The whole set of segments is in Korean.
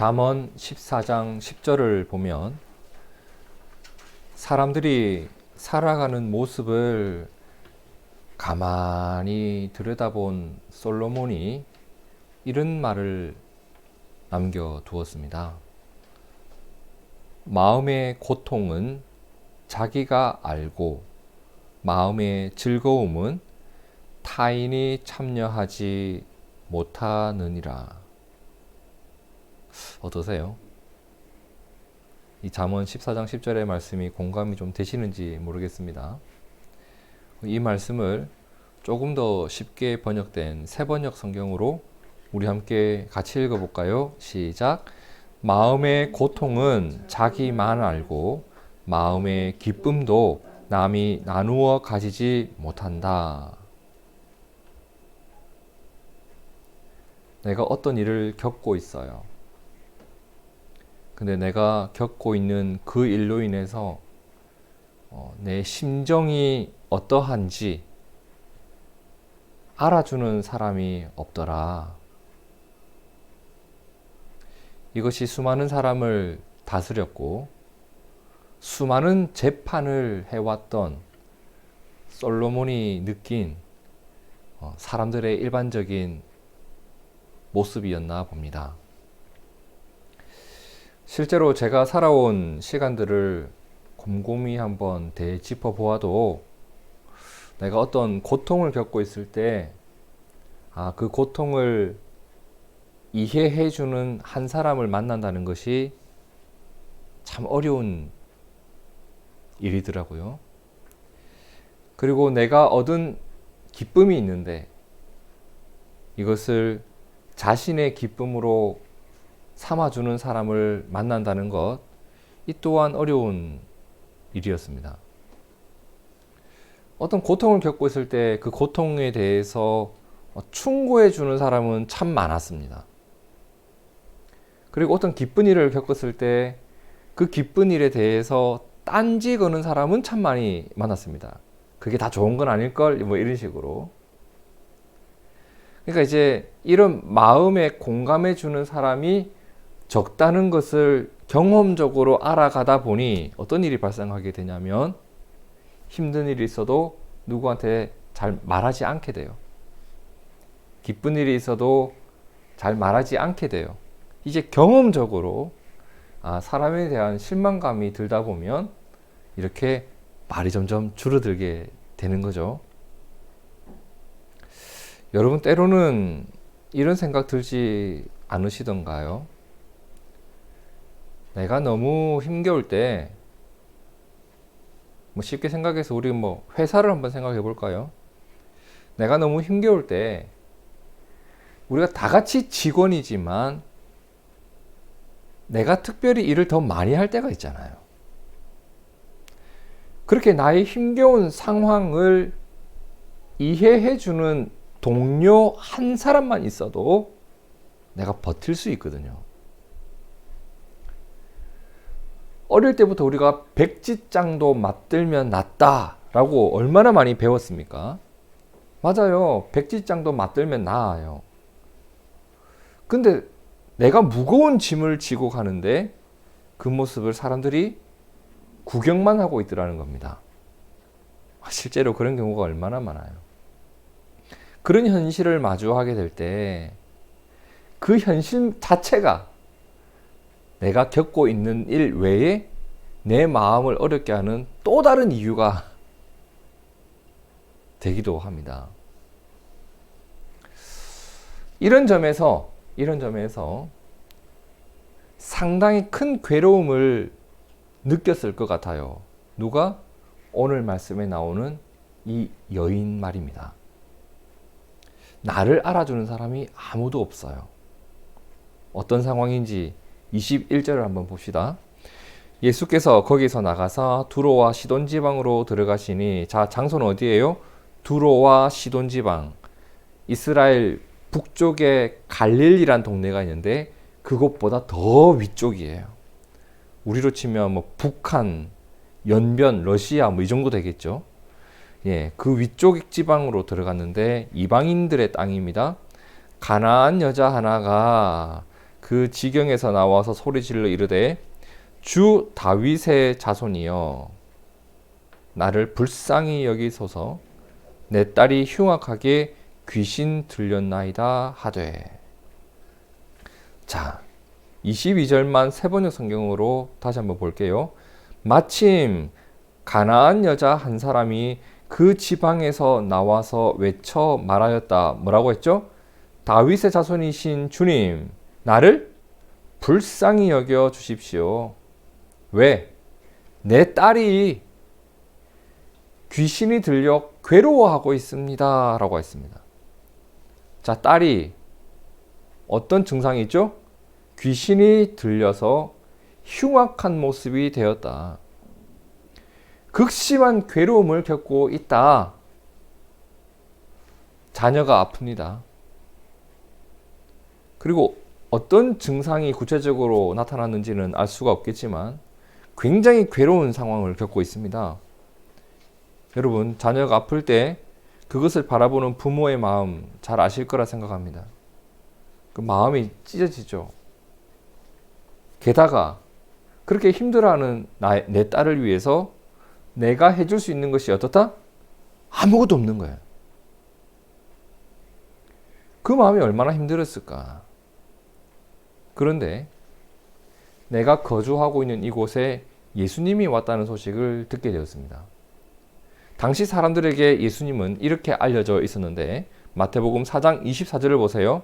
잠언 14장 10절을 보면 사람들이 살아가는 모습을 가만히 들여다본 솔로몬이 이런 말을 남겨두었습니다. 마음의 고통은 자기가 알고 마음의 즐거움은 타인이 참여하지 못하느니라. 어떠세요? 이 잠언 14장 10절의 말씀이 공감이 좀 되시는지 모르겠습니다. 이 말씀을 조금 더 쉽게 번역된 새번역 성경으로 우리 함께 같이 읽어볼까요? 시작! 마음의 고통은 자기만 알고 마음의 기쁨도 남이 나누어 가지지 못한다. 내가 어떤 일을 겪고 있어요. 근데 내가 겪고 있는 그 일로 인해서 내 심정이 어떠한지 알아주는 사람이 없더라. 이것이 수많은 사람을 다스렸고 수많은 재판을 해왔던 솔로몬이 느낀 사람들의 일반적인 모습이었나 봅니다. 실제로 제가 살아온 시간들을 곰곰이 한번 되짚어 보아도 내가 어떤 고통을 겪고 있을 때 그 고통을 이해해주는 한 사람을 만난다는 것이 참 어려운 일이더라고요. 그리고 내가 얻은 기쁨이 있는데 이것을 자신의 기쁨으로 삼아주는 사람을 만난다는 것, 이 또한 어려운 일이었습니다. 어떤 고통을 겪고 있을 때 그 고통에 대해서 충고해주는 사람은 참 많았습니다. 그리고 어떤 기쁜 일을 겪었을 때 그 기쁜 일에 대해서 딴지 거는 사람은 참 많이 만났습니다. 그게 다 좋은 건 아닐걸? 뭐 이런 식으로. 그러니까 이제 이런 마음에 공감해 주는 사람이 적다는 것을 경험적으로 알아가다 보니 어떤 일이 발생하게 되냐면 힘든 일이 있어도 누구한테 잘 말하지 않게 돼요. 기쁜 일이 있어도 잘 말하지 않게 돼요. 이제 경험적으로 사람에 대한 실망감이 들다 보면 이렇게 말이 점점 줄어들게 되는 거죠. 여러분 때로는 이런 생각 들지 않으시던가요? 내가 너무 힘겨울 때 쉽게 생각해서 우리 회사를 한번 생각해 볼까요? 내가 너무 힘겨울 때 우리가 다 같이 직원이지만 내가 특별히 일을 더 많이 할 때가 있잖아요. 그렇게 나의 힘겨운 상황을 이해해주는 동료 한 사람만 있어도 내가 버틸 수 있거든요. 어릴 때부터 우리가 백지장도 맞들면 낫다라고 얼마나 많이 배웠습니까? 맞아요. 백지장도 맞들면 나아요. 근데 내가 무거운 짐을 지고 가는데 그 모습을 사람들이 구경만 하고 있더라는 겁니다. 실제로 그런 경우가 얼마나 많아요. 그런 현실을 마주하게 될 때 그 현실 자체가 내가 겪고 있는 일 외에 내 마음을 어렵게 하는 또 다른 이유가 되기도 합니다. 이런 점에서 상당히 큰 괴로움을 느꼈을 것 같아요. 누가? 오늘 말씀에 나오는 이 여인 말입니다. 나를 알아주는 사람이 아무도 없어요. 어떤 상황인지 21절을 한번 봅시다. 예수께서 거기서 나가서 두로와 시돈 지방으로 들어가시니, 자, 장소는 어디예요? 두로와 시돈 지방. 이스라엘 북쪽에 갈릴리란 동네가 있는데 그곳보다 더 위쪽이에요. 우리로 치면 북한, 연변, 러시아 이 정도 되겠죠. 예, 그 위쪽 지방으로 들어갔는데 이방인들의 땅입니다. 가나안 여자 하나가 그 지경에서 나와서 소리질러 이르되 주 다윗의 자손이여 나를 불쌍히 여기소서 내 딸이 흉악하게 귀신 들렸나이다 하되. 자, 22절만 세번역 성경으로 다시 한번 볼게요. 마침 가나안 여자 한 사람이 그 지방에서 나와서 외쳐 말하였다. 뭐라고 했죠? 다윗의 자손이신 주님, 나를 불쌍히 여겨 주십시오. 왜? 내 딸이 귀신이 들려 괴로워하고 있습니다. 라고 했습니다. 자, 딸이 어떤 증상이 있죠? 귀신이 들려서 흉악한 모습이 되었다. 극심한 괴로움을 겪고 있다. 자녀가 아픕니다. 그리고 어떤 증상이 구체적으로 나타났는지는 알 수가 없겠지만 굉장히 괴로운 상황을 겪고 있습니다. 여러분, 자녀가 아플 때 그것을 바라보는 부모의 마음 잘 아실 거라 생각합니다. 그 마음이 찢어지죠. 게다가 그렇게 힘들어하는 내 딸을 위해서 내가 해줄 수 있는 것이 어떻다? 아무것도 없는 거예요. 그 마음이 얼마나 힘들었을까. 그런데 내가 거주하고 있는 이곳에 예수님이 왔다는 소식을 듣게 되었습니다. 당시 사람들에게 예수님은 이렇게 알려져 있었는데 마태복음 4장 24절을 보세요.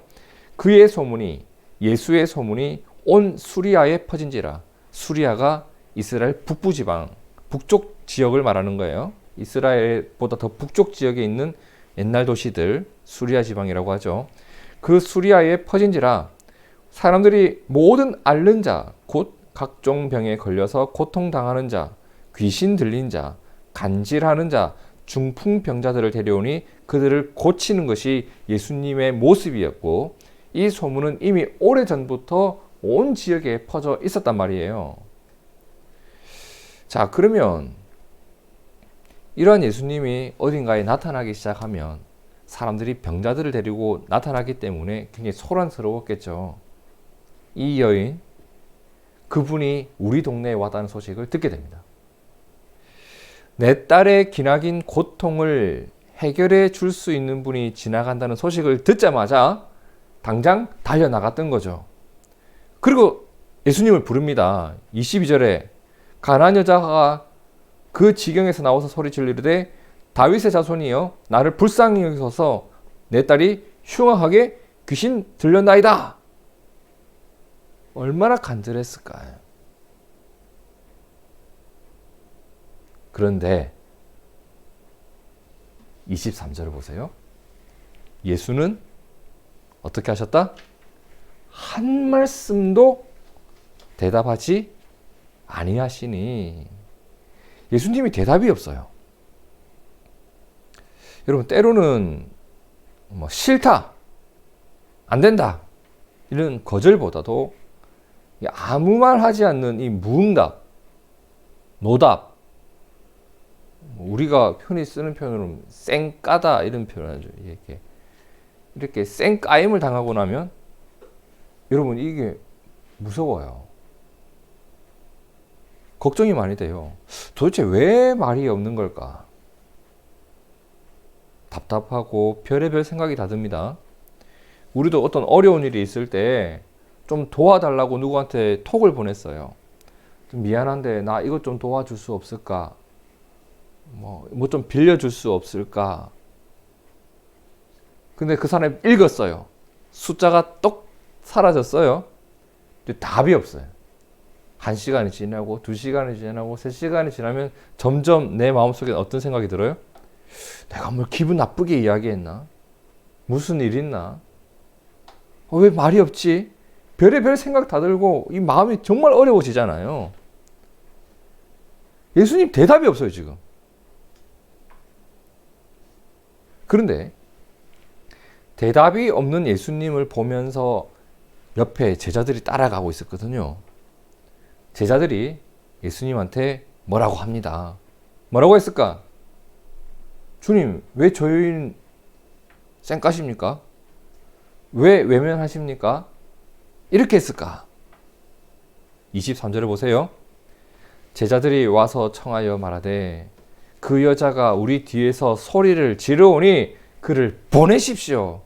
그의 소문이, 예수의 소문이 온 수리아에 퍼진지라. 수리아가 이스라엘 북부 지방, 북쪽 지역을 말하는 거예요. 이스라엘보다 더 북쪽 지역에 있는 옛날 도시들, 수리아 지방이라고 하죠. 그 수리아에 퍼진지라. 사람들이 모든 앓는 자, 곧 각종 병에 걸려서 고통당하는 자, 귀신 들린 자, 간질하는 자, 중풍병자들을 데려오니 그들을 고치는 것이 예수님의 모습이었고, 이 소문은 이미 오래전부터 온 지역에 퍼져 있었단 말이에요. 자, 그러면 이러한 예수님이 어딘가에 나타나기 시작하면 사람들이 병자들을 데리고 나타나기 때문에 굉장히 소란스러웠겠죠. 이 여인, 그분이 우리 동네에 왔다는 소식을 듣게 됩니다. 내 딸의 기나긴 고통을 해결해 줄 수 있는 분이 지나간다는 소식을 듣자마자 당장 달려나갔던 거죠. 그리고 예수님을 부릅니다. 22절에 가나안 여자가 그 지경에서 나와서 소리질러 이르되 다윗의 자손이여 나를 불쌍히 여기소서 내 딸이 흉악하게 귀신 들렸나이다. 얼마나 간절했을까요? 그런데 23절을 보세요. 예수는 어떻게 하셨다? 한 말씀도 대답하지 아니하시니. 예수님이 대답이 없어요. 여러분, 때로는 싫다, 안 된다 이런 거절보다도 아무 말 하지 않는 이 무응답, 노답, 우리가 흔히 쓰는 표현으로 쌩까다 이런 표현을 하죠. 이렇게 쌩까임을 당하고 나면 여러분 이게 무서워요. 걱정이 많이 돼요. 도대체 왜 말이 없는 걸까? 답답하고 별의별 생각이 다 듭니다. 우리도 어떤 어려운 일이 있을 때 좀 도와달라고 누구한테 톡을 보냈어요. 좀 미안한데 나 이것 좀 도와줄 수 없을까? 뭐 좀 빌려줄 수 없을까? 근데 그 사람이 읽었어요. 숫자가 똑 사라졌어요. 근데 답이 없어요. 1시간이 지나고 2시간이 지나고 3시간이 지나면 점점 내 마음속에 어떤 생각이 들어요? 내가 뭘 기분 나쁘게 이야기했나? 무슨 일 있나? 왜 말이 없지? 별의별 생각 다 들고 이 마음이 정말 어려워지잖아요. 예수님 대답이 없어요, 지금. 그런데 대답이 없는 예수님을 보면서 옆에 제자들이 따라가고 있었거든요. 제자들이 예수님한테 뭐라고 합니다. 뭐라고 했을까? 주님, 왜 저 여인 쌩까십니까? 왜 외면하십니까? 이렇게 했을까? 23절을 보세요. 제자들이 와서 청하여 말하되 그 여자가 우리 뒤에서 소리를 지르오니 그를 보내십시오.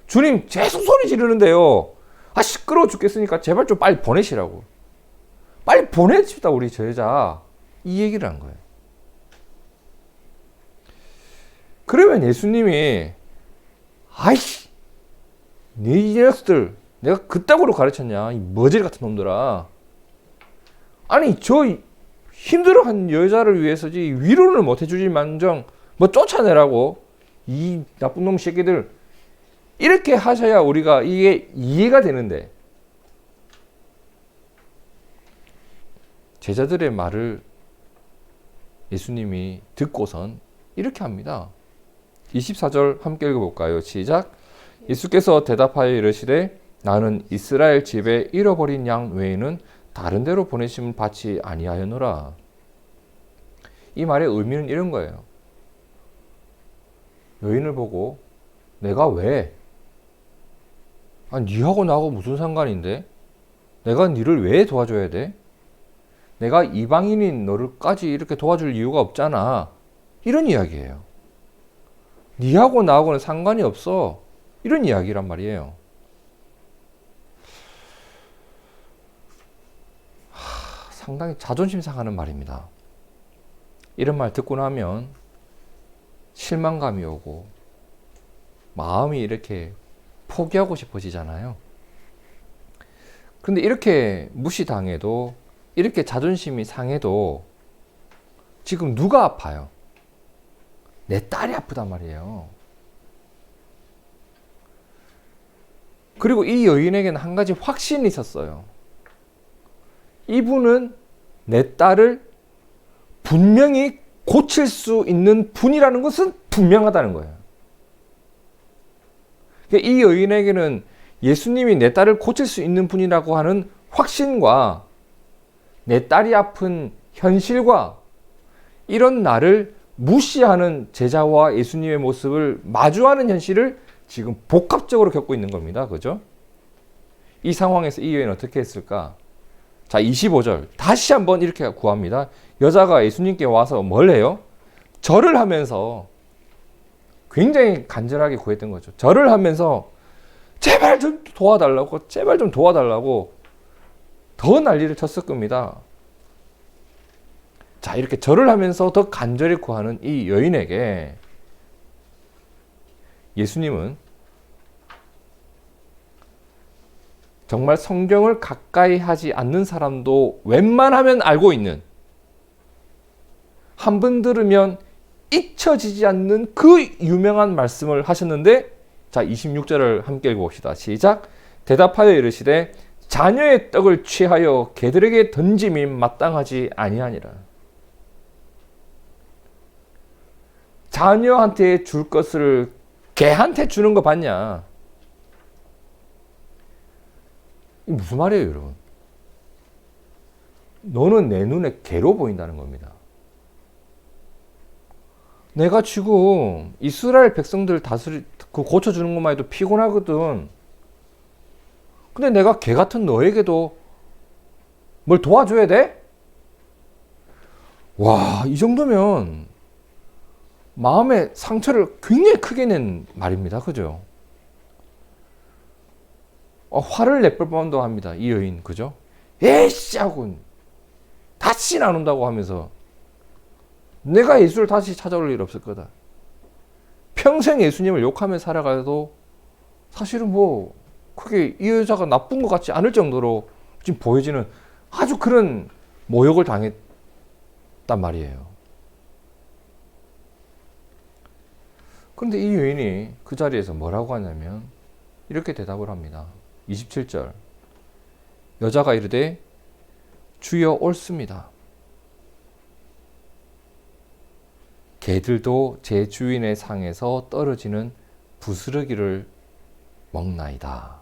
주님 계속 소리 지르는데요. 시끄러워 죽겠으니까 제발 좀 빨리 보내시라고. 빨리 보내십시다 우리 저 여자. 이 얘기를 한 거예요. 그러면 예수님이 아이씨 네 녀석들 내가 그따구로 가르쳤냐 이 머저리 같은 놈들아. 아니 저 힘들어한 여자를 위해서지 위로를 못 해주지 만정 뭐 쫓아내라고 이 나쁜 놈 새끼들 이렇게 하셔야 우리가 이게 이해가 되는데 제자들의 말을 예수님이 듣고선 이렇게 합니다. 24절 함께 읽어볼까요? 시작. 예수께서 대답하여 이르시되 나는 이스라엘 집에 잃어버린 양 외에는 다른 데로 보내심을 받지 아니하였노라. 이 말의 의미는 이런 거예요. 여인을 보고 내가 왜? 니하고 나하고 무슨 상관인데? 내가 니를 왜 도와줘야 돼? 내가 이방인인 너를까지 이렇게 도와줄 이유가 없잖아. 이런 이야기예요. 니하고 나하고는 상관이 없어. 이런 이야기란 말이에요. 상당히 자존심 상하는 말입니다. 이런 말 듣고 나면 실망감이 오고 마음이 이렇게 포기하고 싶어지잖아요. 그런데 이렇게 무시당해도 이렇게 자존심이 상해도 지금 누가 아파요? 내 딸이 아프단 말이에요. 그리고 이 여인에게는 한 가지 확신이 있었어요. 이분은 내 딸을 분명히 고칠 수 있는 분이라는 것은 분명하다는 거예요. 그러니까 이 여인에게는 예수님이 내 딸을 고칠 수 있는 분이라고 하는 확신과 내 딸이 아픈 현실과 이런 나를 무시하는 제자와 예수님의 모습을 마주하는 현실을 지금 복합적으로 겪고 있는 겁니다. 그죠? 이 상황에서 이 여인은 어떻게 했을까? 자, 25절. 다시 한번 이렇게 구합니다. 여자가 예수님께 와서 뭘 해요? 절을 하면서 굉장히 간절하게 구했던 거죠. 절을 하면서 제발 좀 도와달라고, 제발 좀 도와달라고 더 난리를 쳤을 겁니다. 자, 이렇게 절을 하면서 더 간절히 구하는 이 여인에게 예수님은 정말 성경을 가까이 하지 않는 사람도 웬만하면 알고 있는, 한 번 들으면 잊혀지지 않는 그 유명한 말씀을 하셨는데, 자, 26절을 함께 읽어봅시다. 시작. 대답하여 이르시되 자녀의 떡을 취하여 개들에게 던짐이 마땅하지 아니하니라. 자녀한테 줄 것을 개한테 주는 거 봤냐? 이 무슨 말이에요, 여러분? 너는 내 눈에 개로 보인다는 겁니다. 내가 지금 이스라엘 백성들 고쳐주는 것만 해도 피곤하거든. 근데 내가 개 같은 너에게도 뭘 도와줘야 돼? 와, 이 정도면 마음의 상처를 굉장히 크게 낸 말입니다. 그죠? 화를 냈을 뻔도 합니다. 이 여인, 그죠? 에이씨! 하고 다시는 안 온다고 하면서 내가 예수를 다시 찾아올 일 없을 거다. 평생 예수님을 욕하며 살아가도 사실은 뭐 크게 이 여자가 나쁜 것 같지 않을 정도로 지금 보여지는 아주 그런 모욕을 당했단 말이에요. 그런데 이 여인이 그 자리에서 뭐라고 하냐면 이렇게 대답을 합니다. 27절. 여자가 이르되 주여 옳습니다. 개들도 제 주인의 상에서 떨어지는 부스러기를 먹나이다.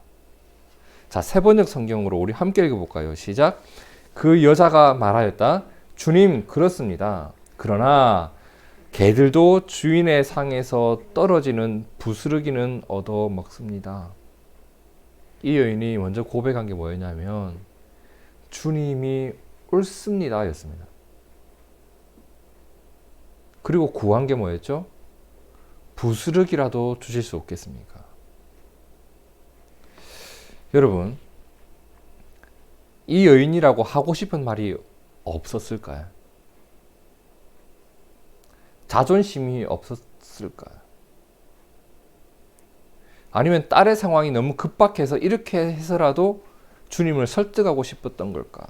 자, 세번역 성경으로 우리 함께 읽어볼까요? 시작. 그 여자가 말하였다. 주님, 그렇습니다. 그러나 개들도 주인의 상에서 떨어지는 부스러기는 얻어 먹습니다. 이 여인이 먼저 고백한 게 뭐였냐면 주님이 옳습니다 였습니다. 그리고 구한 게 뭐였죠? 부스럭이라도 주실 수 없겠습니까? 여러분, 이 여인이라고 하고 싶은 말이 없었을까요? 자존심이 없었을까요? 아니면 딸의 상황이 너무 급박해서 이렇게 해서라도 주님을 설득하고 싶었던 걸까?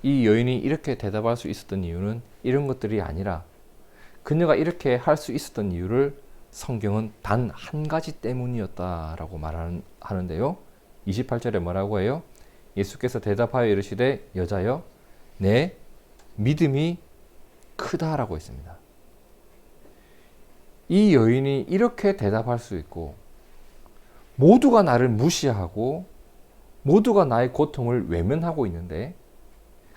이 여인이 이렇게 대답할 수 있었던 이유는 이런 것들이 아니라 그녀가 이렇게 할 수 있었던 이유를 성경은 단 한 가지 때문이었다라고 말하는데요. 28절에 뭐라고 해요? 예수께서 대답하여 이르시되 여자여 내 믿음이 크다라고 했습니다. 이 여인이 이렇게 대답할 수 있고 모두가 나를 무시하고 모두가 나의 고통을 외면하고 있는데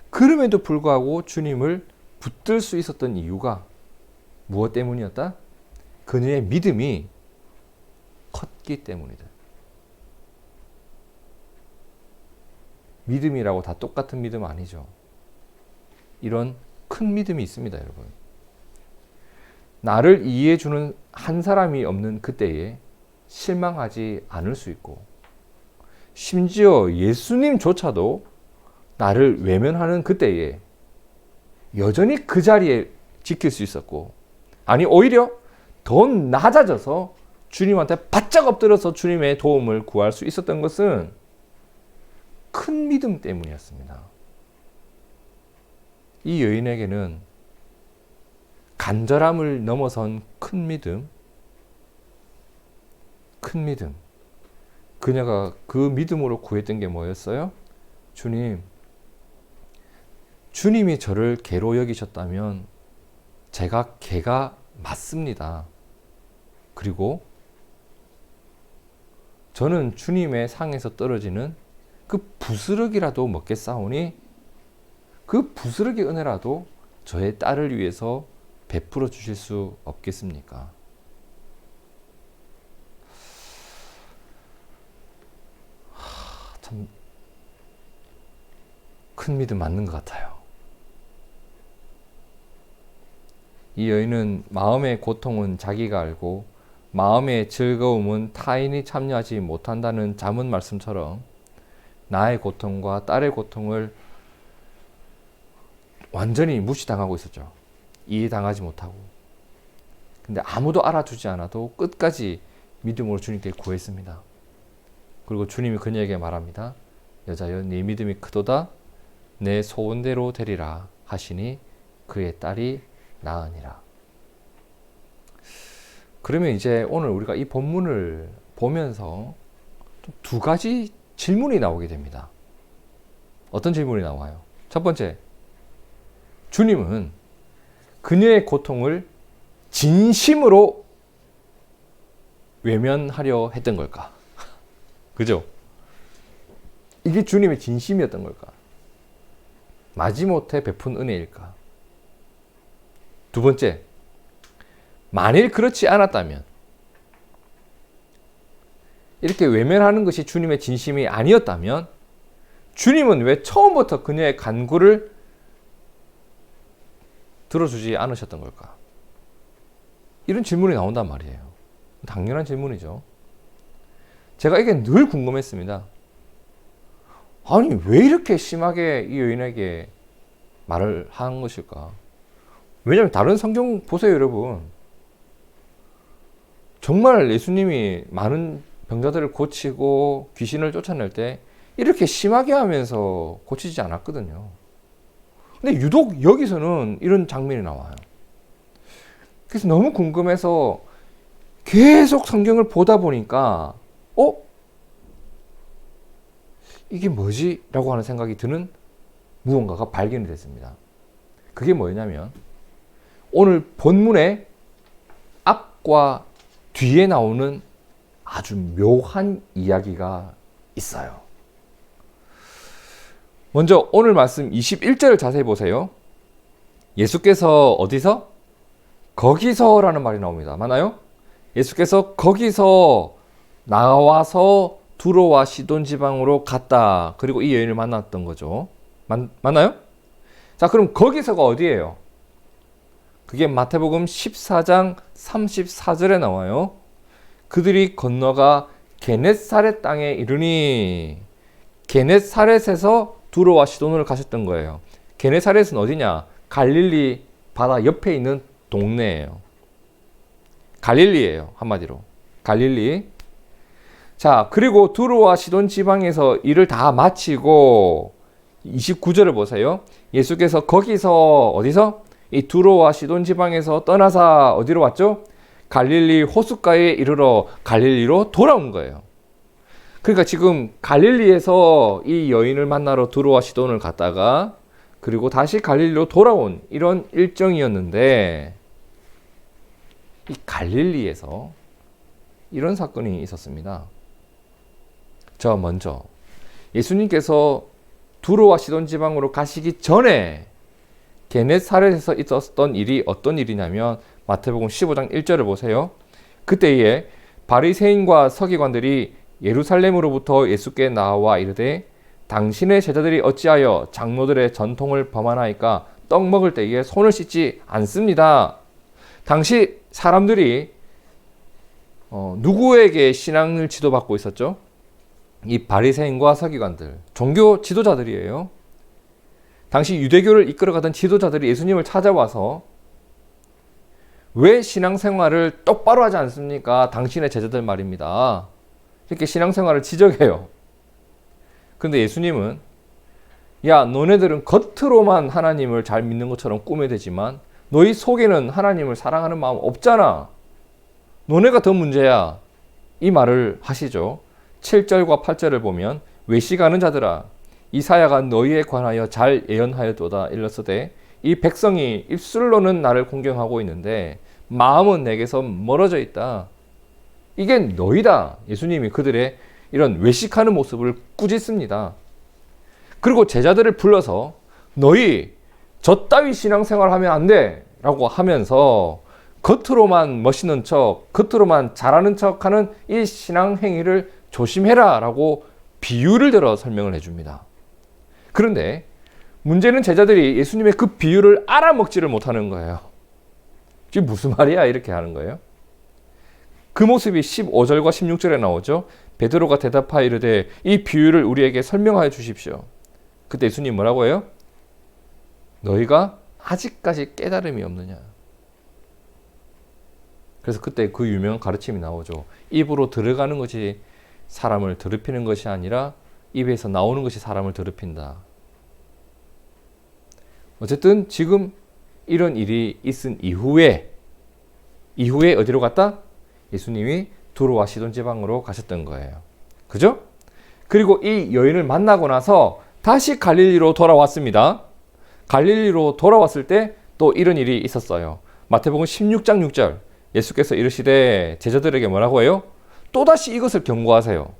그럼에도 불구하고 주님을 붙들 수 있었던 이유가 무엇 때문이었다? 그녀의 믿음이 컸기 때문이다. 믿음이라고 다 똑같은 믿음 아니죠. 이런 큰 믿음이 있습니다, 여러분. 나를 이해해주는 한 사람이 없는 그때에 실망하지 않을 수 있고 심지어 예수님조차도 나를 외면하는 그때에 여전히 그 자리에 지킬 수 있었고 아니 오히려 더 낮아져서 주님한테 바짝 엎드려서 주님의 도움을 구할 수 있었던 것은 큰 믿음 때문이었습니다. 이 여인에게는 간절함을 넘어선 큰 믿음, 그녀가 그 믿음으로 구했던 게 뭐였어요? 주님이 저를 개로 여기셨다면 제가 개가 맞습니다. 그리고 저는 주님의 상에서 떨어지는 그 부스럭이라도 먹겠사오니 그 부스럭의 은혜라도 저의 딸을 위해서 베풀어 주실 수 없겠습니까? 참 큰 믿음 맞는 것 같아요. 이 여인은 마음의 고통은 자기가 알고 마음의 즐거움은 타인이 참여하지 못한다는 잠언 말씀처럼 나의 고통과 딸의 고통을 완전히 무시당하고 있었죠. 이해당하지 못하고. 근데 아무도 알아주지 않아도 끝까지 믿음으로 주님께 구했습니다. 그리고 주님이 그녀에게 말합니다. 여자여 네 믿음이 크도다 내 소원대로 되리라 하시니 그의 딸이 나으니라. 그러면 이제 오늘 우리가 이 본문을 보면서 두 가지 질문이 나오게 됩니다. 어떤 질문이 나와요? 첫 번째, 주님은 그녀의 고통을 진심으로 외면하려 했던 걸까? 그죠? 이게 주님의 진심이었던 걸까? 마지못해 베푼 은혜일까? 두 번째, 만일 그렇지 않았다면 이렇게 외면하는 것이 주님의 진심이 아니었다면 주님은 왜 처음부터 그녀의 간구를 들어주지 않으셨던 걸까? 이런 질문이 나온단 말이에요. 당연한 질문이죠. 제가 이게 늘 궁금했습니다. 아니 왜 이렇게 심하게 이 여인에게 말을 한 것일까? 왜냐하면 다른 성경 보세요, 여러분. 정말 예수님이 많은 병자들을 고치고 귀신을 쫓아낼 때 이렇게 심하게 하면서 고치지 않았거든요. 근데 유독 여기서는 이런 장면이 나와요. 그래서 너무 궁금해서 계속 성경을 보다 보니까 이게 뭐지? 라고 하는 생각이 드는 무언가가 발견이 됐습니다. 그게 뭐냐면 오늘 본문의 앞과 뒤에 나오는 아주 묘한 이야기가 있어요. 먼저 오늘 말씀 21절을 자세히 보세요. 예수께서 어디서? 거기서라는 말이 나옵니다. 맞나요? 예수께서 거기서 나와서 두로와 시돈 지방으로 갔다. 그리고 이 여인을 만났던 거죠. 맞나요? 자, 그럼 거기서가 어디예요? 그게 마태복음 14장 34절에 나와요. 그들이 건너가 게넷사렛 땅에 이르니, 게넷사렛에서 두로와 시돈을 가셨던 거예요. 게넷사렛은 어디냐? 갈릴리 바다 옆에 있는 동네예요. 갈릴리예요. 한마디로 갈릴리. 자, 그리고 두로와 시돈 지방에서 일을 다 마치고 29절을 보세요. 예수께서 거기서 어디서? 이 두로와 시돈 지방에서 떠나사 어디로 왔죠? 갈릴리 호숫가에 이르러 갈릴리로 돌아온 거예요. 그러니까 지금 갈릴리에서 이 여인을 만나러 두로와 시돈을 갔다가 그리고 다시 갈릴리로 돌아온 이런 일정이었는데, 이 갈릴리에서 이런 사건이 있었습니다. 저 먼저 예수님께서 두로와 시돈 지방으로 가시기 전에 게넷사렛에서 있었던 일이 어떤 일이냐면 마태복음 15장 1절을 보세요. 그때에 바리새인과 서기관들이 예루살렘으로부터 예수께 나와 이르되 당신의 제자들이 어찌하여 장로들의 전통을 범하나이까 떡 먹을 때에 손을 씻지 않습니다. 당시 사람들이 누구에게 신앙을 지도받고 있었죠? 이 바리새인과 서기관들, 종교 지도자들이에요. 당시 유대교를 이끌어가던 지도자들이 예수님을 찾아와서 왜 신앙생활을 똑바로 하지 않습니까? 당신의 제자들 말입니다. 이렇게 신앙생활을 지적해요. 근데 예수님은 야, 너네들은 겉으로만 하나님을 잘 믿는 것처럼 꾸며대지만 너희 속에는 하나님을 사랑하는 마음 없잖아. 너네가 더 문제야. 이 말을 하시죠. 7절과 8절을 보면 외식하는 자들아, 이사야가 너희에 관하여 잘 예언하였도다 일렀으되 이 백성이 입술로는 나를 공경하고 있는데 마음은 내게서 멀어져 있다. 이게 너희다. 예수님이 그들의 이런 외식하는 모습을 꾸짖습니다. 그리고 제자들을 불러서 너희 저 따위 신앙생활 하면 안 돼 라고 하면서 겉으로만 멋있는 척, 겉으로만 잘하는 척 하는 이 신앙 행위를 조심해라 라고 비유를 들어 설명을 해줍니다. 그런데 문제는 제자들이 예수님의 그 비유를 알아먹지를 못하는 거예요. 이게 무슨 말이야? 이렇게 하는 거예요. 그 모습이 15절과 16절에 나오죠. 베드로가 대답하여 이르되 이 비유를 우리에게 설명하여 주십시오. 그때 예수님 뭐라고 해요? 너희가 아직까지 깨달음이 없느냐. 그래서 그때 그 유명한 가르침이 나오죠. 입으로 들어가는 것이 사람을 더럽히는 것이 아니라 입에서 나오는 것이 사람을 더럽힌다. 어쨌든 지금 이런 일이 있은 이후에 어디로 갔다? 예수님이 두로와 시돈 지방으로 가셨던 거예요. 그죠? 그리고 이 여인을 만나고 나서 다시 갈릴리로 돌아왔습니다. 갈릴리로 돌아왔을 때 또 이런 일이 있었어요. 마태복음 16장 6절 예수께서 이르시되 제자들에게 뭐라고 해요? 또다시 이것을 경고하세요.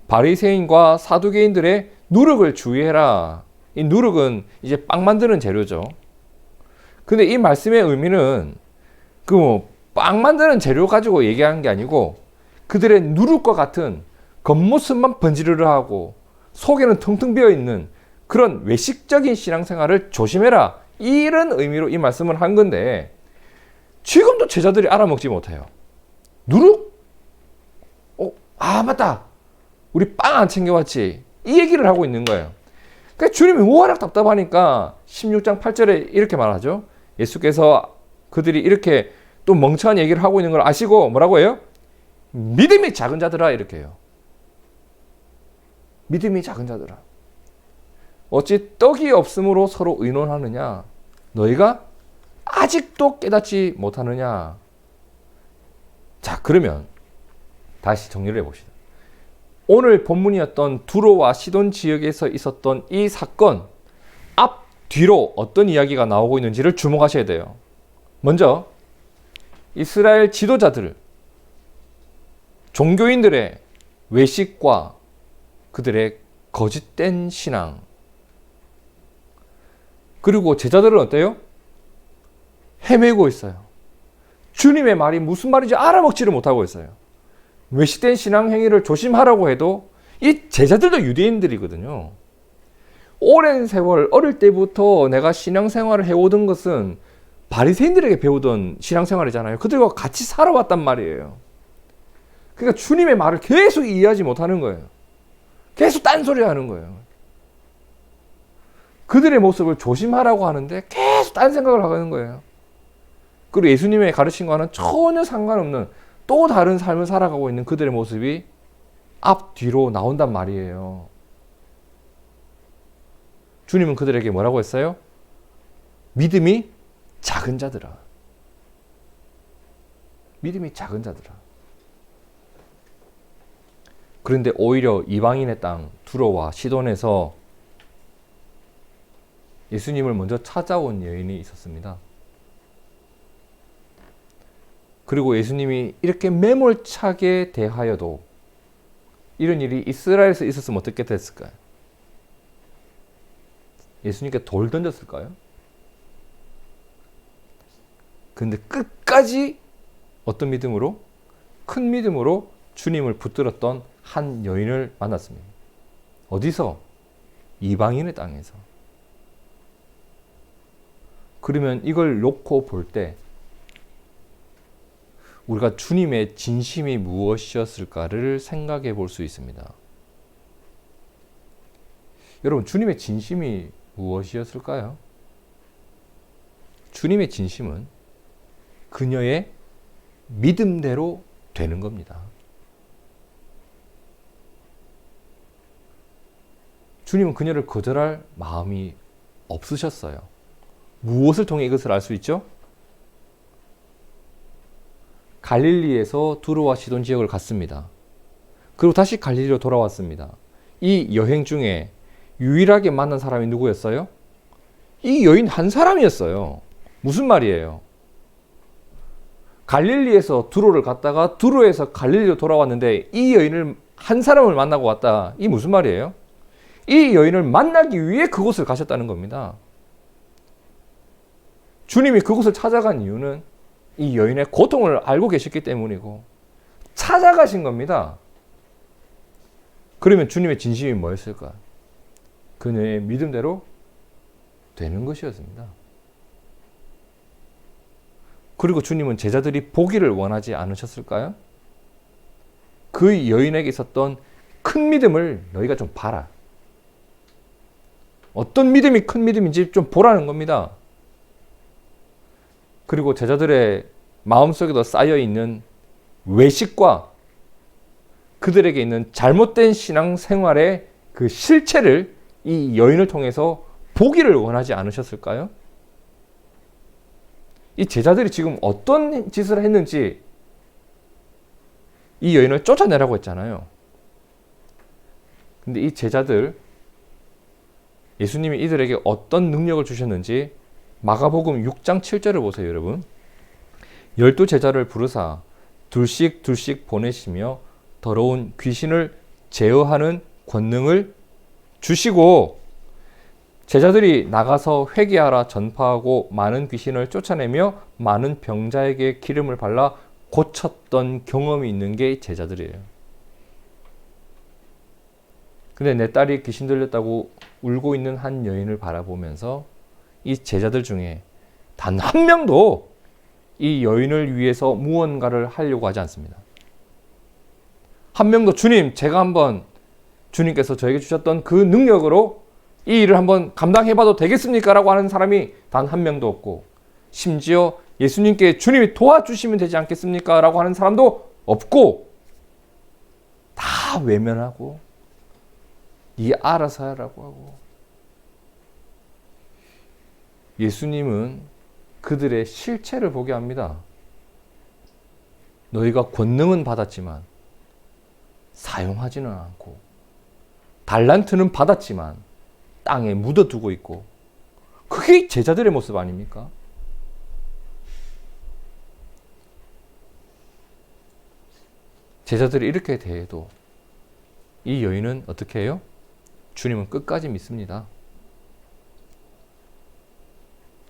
바리새인과 사두개인들의 누룩을 주의해라. 이 누룩은 이제 빵 만드는 재료죠. 근데 이 말씀의 의미는 빵 만드는 재료 가지고 얘기하는 게 아니고 그들의 누룩과 같은 겉모습만 번지르르하고 속에는 텅텅 비어있는 그런 외식적인 신앙생활을 조심해라. 이런 의미로 이 말씀을 한 건데 지금도 제자들이 알아먹지 못해요. 누룩? 맞다. 우리 빵 안 챙겨왔지. 이 얘기를 하고 있는 거예요. 그러니까 주님이 워낙 답답하니까 16장 8절에 이렇게 말하죠. 예수께서 그들이 이렇게 또 멍청한 얘기를 하고 있는 걸 아시고 뭐라고 해요? 믿음이 작은 자들아 이렇게 해요. 믿음이 작은 자들아. 어찌 떡이 없으므로 서로 의논하느냐? 너희가 아직도 깨닫지 못하느냐? 자, 그러면 다시 정리를 해봅시다. 오늘 본문이었던 두로와 시돈 지역에서 있었던 이 사건 앞, 뒤로 어떤 이야기가 나오고 있는지를 주목하셔야 돼요. 먼저 이스라엘 지도자들, 종교인들의 외식과 그들의 거짓된 신앙, 그리고 제자들은 어때요? 헤매고 있어요. 주님의 말이 무슨 말인지 알아먹지를 못하고 있어요. 외식된 신앙 행위를 조심하라고 해도 이 제자들도 유대인들이거든요. 오랜 세월 어릴 때부터 내가 신앙생활을 해오던 것은 바리새인들에게 배우던 신앙생활이잖아요. 그들과 같이 살아왔단 말이에요. 그러니까 주님의 말을 계속 이해하지 못하는 거예요. 계속 딴소리 하는 거예요. 그들의 모습을 조심하라고 하는데 계속 딴 생각을 하는 거예요. 그리고 예수님의 가르침과는 전혀 상관없는 또 다른 삶을 살아가고 있는 그들의 모습이 앞뒤로 나온단 말이에요. 주님은 그들에게 뭐라고 했어요? 믿음이 작은 자들아. 믿음이 작은 자들아. 그런데 오히려 이방인의 땅 두로와 시돈에서 예수님을 먼저 찾아온 여인이 있었습니다. 그리고 예수님이 이렇게 매몰차게 대하여도 이런 일이 이스라엘에서 있었으면 어떻게 됐을까요? 예수님께 돌 던졌을까요? 근데 끝까지 어떤 믿음으로? 큰 믿음으로 주님을 붙들었던 한 여인을 만났습니다. 어디서? 이방인의 땅에서. 그러면 이걸 놓고 볼 때 우리가 주님의 진심이 무엇이었을까를 생각해 볼 수 있습니다. 여러분, 주님의 진심이 무엇이었을까요? 주님의 진심은 그녀의 믿음대로 되는 겁니다. 주님은 그녀를 거절할 마음이 없으셨어요. 무엇을 통해 이것을 알 수 있죠? 갈릴리에서 두로와 시돈 지역을 갔습니다. 그리고 다시 갈릴리로 돌아왔습니다. 이 여행 중에 유일하게 만난 사람이 누구였어요? 이 여인 한 사람이었어요. 무슨 말이에요? 갈릴리에서 두로를 갔다가 두로에서 갈릴리로 돌아왔는데 이 여인을 한 사람을 만나고 왔다. 이 무슨 말이에요? 이 여인을 만나기 위해 그곳을 가셨다는 겁니다. 주님이 그곳을 찾아간 이유는 이 여인의 고통을 알고 계셨기 때문이고 찾아가신 겁니다. 그러면 주님의 진심이 뭐였을까? 그녀의 믿음대로 되는 것이었습니다. 그리고 주님은 제자들이 보기를 원하지 않으셨을까요? 그 여인에게 있었던 큰 믿음을 너희가 좀 봐라. 어떤 믿음이 큰 믿음인지 좀 보라는 겁니다. 그리고 제자들의 마음속에도 쌓여있는 외식과 그들에게 있는 잘못된 신앙생활의 그 실체를 이 여인을 통해서 보기를 원하지 않으셨을까요? 이 제자들이 지금 어떤 짓을 했는지 이 여인을 쫓아내라고 했잖아요. 근데 이 제자들, 예수님이 이들에게 어떤 능력을 주셨는지 마가복음 6장 7절을 보세요, 여러분. 12제자를 부르사 둘씩 보내시며 더러운 귀신을 제어하는 권능을 주시고 제자들이 나가서 회개하라 전파하고 많은 귀신을 쫓아내며 많은 병자에게 기름을 발라 고쳤던 경험이 있는 게 제자들이에요. 근데 내 딸이 귀신 들렸다고 울고 있는 한 여인을 바라보면서 이 제자들 중에 단 한 명도 이 여인을 위해서 무언가를 하려고 하지 않습니다. 한 명도 주님, 제가 한번 주님께서 저에게 주셨던 그 능력으로 이 일을 한번 감당해봐도 되겠습니까? 라고 하는 사람이 단 한 명도 없고, 심지어 예수님께 주님이 도와주시면 되지 않겠습니까? 라고 하는 사람도 없고, 다 외면하고 네 알아서 하라고 하고. 예수님은 그들의 실체를 보게 합니다. 너희가 권능은 받았지만 사용하지는 않고, 달란트는 받았지만 땅에 묻어두고 있고, 그게 제자들의 모습 아닙니까? 제자들이 이렇게 대해도 이 여인은 어떻게 해요? 주님은 끝까지 믿습니다.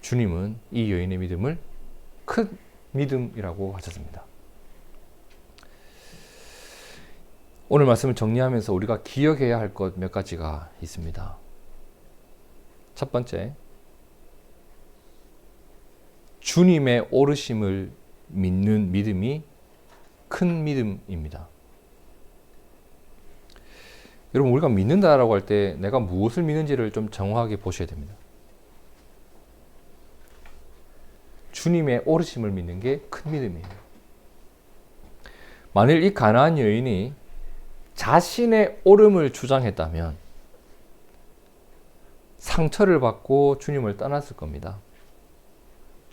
주님은 이 여인의 믿음을 큰 믿음이라고 하셨습니다. 오늘 말씀을 정리하면서 우리가 기억해야 할 것 몇 가지가 있습니다. 첫 번째, 주님의 오르심을 믿는 믿음이 큰 믿음입니다. 여러분, 우리가 믿는다라고 할 때 내가 무엇을 믿는지를 좀 정확하게 보셔야 됩니다. 주님의 오르심을 믿는 게 큰 믿음이에요. 만일 이 가나안 여인이 자신의 오름을 주장했다면 상처를 받고 주님을 떠났을 겁니다.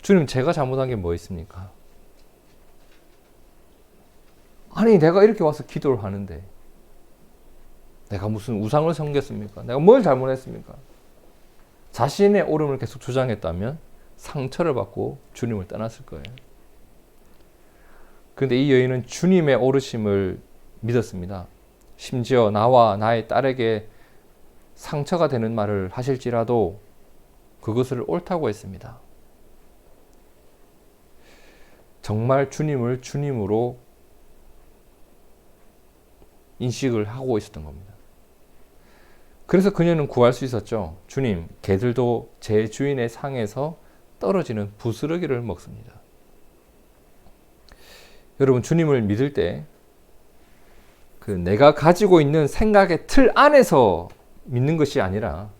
주님, 제가 잘못한 게 뭐 있습니까? 아니, 내가 이렇게 와서 기도를 하는데 내가 무슨 우상을 섬겼습니까? 내가 뭘 잘못했습니까? 자신의 오름을 계속 주장했다면 상처를 받고 주님을 떠났을 거예요. 그런데 이 여인은 주님의 오르심을 믿었습니다. 심지어 나와 나의 딸에게 상처가 되는 말을 하실지라도 그것을 옳다고 했습니다. 정말 주님을 주님으로 인식을 하고 있었던 겁니다. 그래서 그녀는 구할 수 있었죠. 주님, 개들도 제 주인의 상에서 떨어지는 부스러기를 먹습니다. 여러분, 주님을 믿을 때 내가 가지고 있는 생각의 틀 안에서 믿는 것이 아니라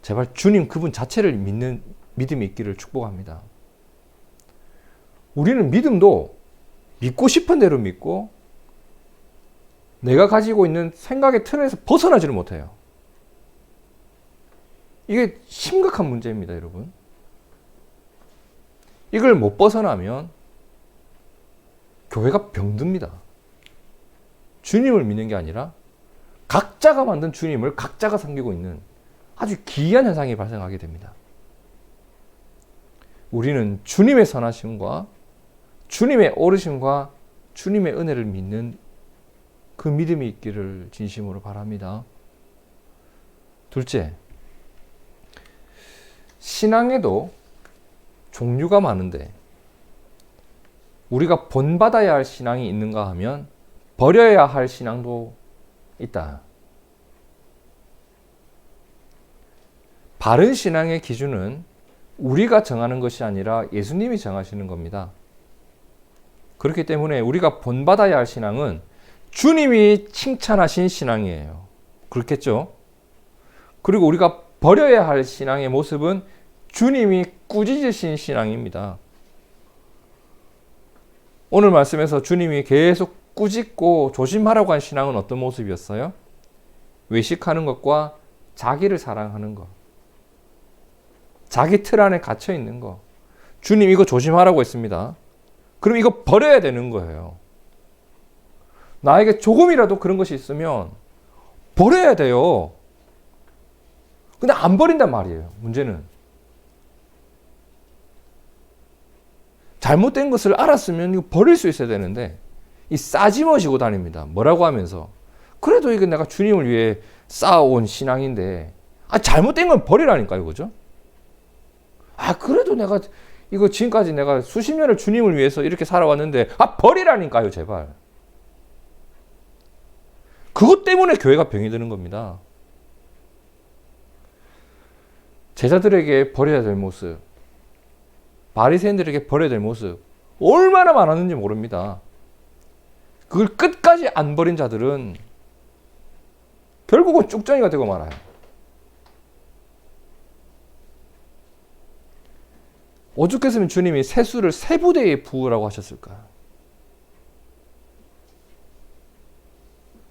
제발 주님 그분 자체를 믿는 믿음이 있기를 축복합니다. 우리는 믿음도 믿고 싶은 대로 믿고 내가 가지고 있는 생각의 틀에서 벗어나지를 못해요. 이게 심각한 문제입니다, 여러분. 이걸 못 벗어나면 교회가 병듭니다. 주님을 믿는 게 아니라 각자가 만든 주님을 각자가 섬기고 있는 아주 기이한 현상이 발생하게 됩니다. 우리는 주님의 선하심과 주님의 오르심과 주님의 은혜를 믿는 그 믿음이 있기를 진심으로 바랍니다. 둘째, 신앙에도 종류가 많은데 우리가 본받아야 할 신앙이 있는가 하면 버려야 할 신앙도 있다. 바른 신앙의 기준은 우리가 정하는 것이 아니라 예수님이 정하시는 겁니다. 그렇기 때문에 우리가 본받아야 할 신앙은 주님이 칭찬하신 신앙이에요. 그렇겠죠? 그리고 우리가 버려야 할 신앙의 모습은 주님이 꾸짖으신 신앙입니다. 오늘 말씀에서 주님이 계속 꾸짖고 조심하라고 한 신앙은 어떤 모습이었어요? 외식하는 것과 자기를 사랑하는 것, 자기 틀 안에 갇혀 있는 것. 주님 이거 조심하라고 했습니다. 그럼 이거 버려야 되는 거예요. 나에게 조금이라도 그런 것이 있으면 버려야 돼요. 근데 안 버린단 말이에요. 문제는 잘못된 것을 알았으면 이거 버릴 수 있어야 되는데 이 싸지머지고 다닙니다. 뭐라고 하면서 그래도 이거 내가 주님을 위해 쌓아온 신앙인데 잘못된 건 버리라니까요. 그죠? 그래도 내가 이거 지금까지 내가 수십 년을 주님을 위해서 이렇게 살아왔는데 버리라니까요. 제발. 그것 때문에 교회가 병이 드는 겁니다. 제자들에게 버려야 될 모습, 바리새인들에게 버려야 될 모습 얼마나 많았는지 모릅니다. 그걸 끝까지 안 버린 자들은 결국은 쭉정이가 되고 말아요. 오죽했으면 주님이 세수를 세 부대에 부으라고 하셨을까?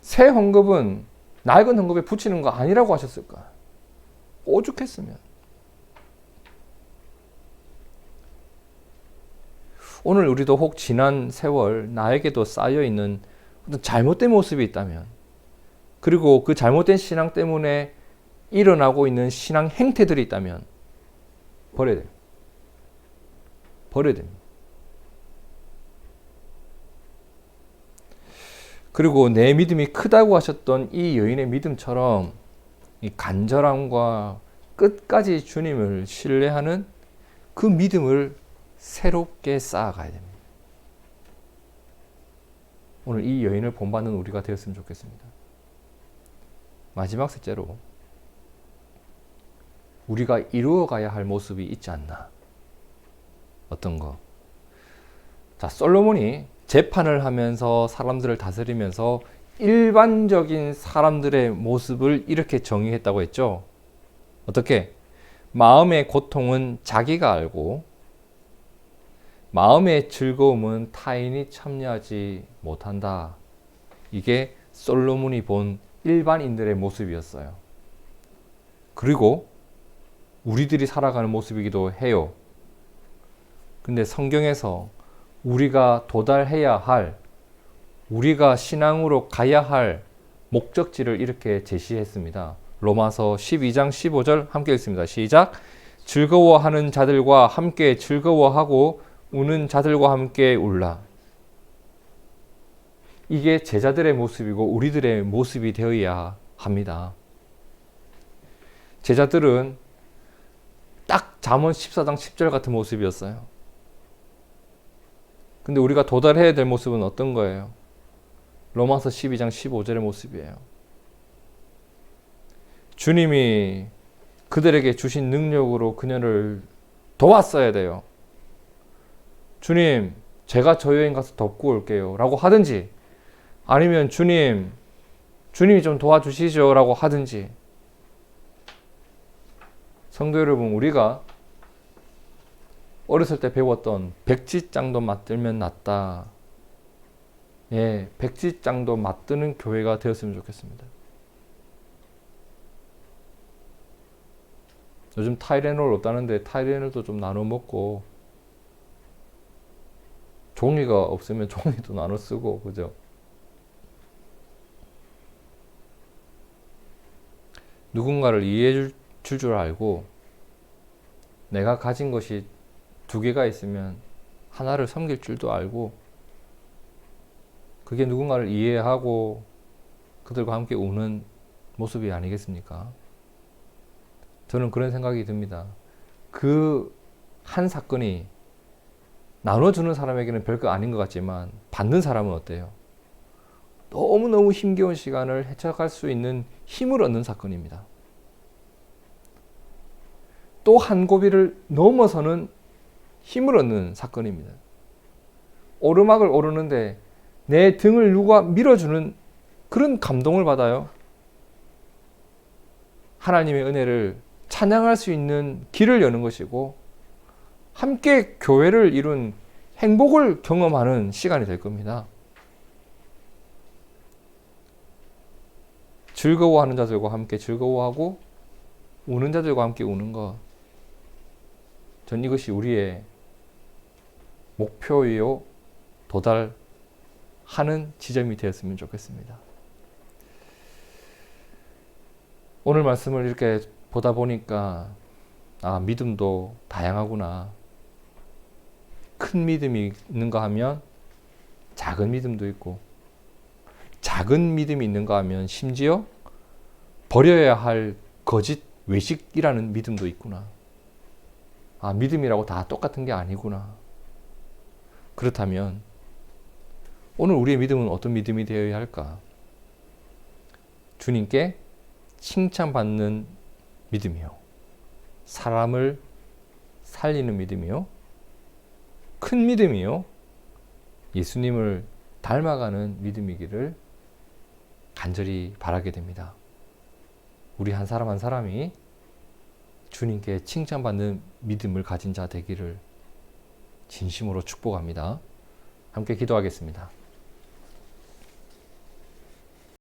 새 헝겊은 낡은 헝겊에 붙이는 거 아니라고 하셨을까? 오죽했으면. 오늘 우리도 혹 지난 세월 나에게도 쌓여있는 어떤 잘못된 모습이 있다면, 그리고 그 잘못된 신앙 때문에 일어나고 있는 신앙 행태들이 있다면 버려야 돼요. 버려야 됩니다. 그리고 내 믿음이 크다고 하셨던 이 여인의 믿음처럼 이 간절함과 끝까지 주님을 신뢰하는 그 믿음을 새롭게 쌓아가야 됩니다. 오늘 이 여인을 본받는 우리가 되었으면 좋겠습니다. 마지막 셋째로 우리가 이루어가야 할 모습이 있지 않나. 어떤 거? 자, 솔로몬이 재판을 하면서 사람들을 다스리면서 일반적인 사람들의 모습을 이렇게 정의했다고 했죠. 어떻게? 마음의 고통은 자기가 알고 마음의 즐거움은 타인이 참여하지 못한다. 이게 솔로몬이 본 일반인들의 모습이었어요. 그리고 우리들이 살아가는 모습이기도 해요. 근데 성경에서 우리가 도달해야 할, 우리가 신앙으로 가야 할 목적지를 이렇게 제시했습니다. 로마서 12장 15절 함께 읽습니다. 시작. 즐거워하는 자들과 함께 즐거워하고 우는 자들과 함께 울라. 이게 제자들의 모습이고 우리들의 모습이 되어야 합니다. 제자들은 딱 잠언 14장 10절 같은 모습이었어요. 근데 우리가 도달해야 될 모습은 어떤 거예요? 로마서 12장 15절의 모습이에요. 주님이 그들에게 주신 능력으로 그녀를 도왔어야 돼요. 주님, 제가 저 여행 가서 덮고 올게요 라고 하든지, 아니면 주님이 좀 도와주시죠 라고 하든지. 성도 여러분, 우리가 어렸을 때 배웠던 백지장도 맞들면 낫다. 예, 백지장도 맞드는 교회가 되었으면 좋겠습니다. 요즘 타이레놀 없다는데 타이레놀도 좀 나눠 먹고, 종이가 없으면 종이도 나눠 쓰고, 그죠? 누군가를 이해해 줄 알고, 내가 가진 것이 2개가 있으면 하나를 섬길 줄도 알고, 그게 누군가를 이해하고 그들과 함께 우는 모습이 아니겠습니까? 저는 그런 생각이 듭니다. 그 한 사건이 나눠주는 사람에게는 별거 아닌 것 같지만 받는 사람은 어때요? 너무너무 힘겨운 시간을 헤쳐갈 수 있는 힘을 얻는 사건입니다. 또 한 고비를 넘어서는 힘을 얻는 사건입니다. 오르막을 오르는데 내 등을 누가 밀어주는 그런 감동을 받아요. 하나님의 은혜를 찬양할 수 있는 길을 여는 것이고, 함께 교회를 이룬 행복을 경험하는 시간이 될 겁니다. 즐거워하는 자들과 함께 즐거워하고 우는 자들과 함께 우는 것, 전 이것이 우리의 목표이요 도달하는 지점이 되었으면 좋겠습니다. 오늘 말씀을 이렇게 보다 보니까 믿음도 다양하구나. 큰 믿음이 있는가 하면 작은 믿음도 있고, 작은 믿음이 있는가 하면 심지어 버려야 할 거짓 외식이라는 믿음도 있구나. 믿음이라고 다 똑같은 게 아니구나. 그렇다면 오늘 우리의 믿음은 어떤 믿음이 되어야 할까? 주님께 칭찬받는 믿음이요, 사람을 살리는 믿음이요, 큰 믿음이요, 예수님을 닮아가는 믿음이기를 간절히 바라게 됩니다. 우리 한 사람 한 사람이 주님께 칭찬받는 믿음을 가진 자 되기를 진심으로 축복합니다. 함께 기도하겠습니다.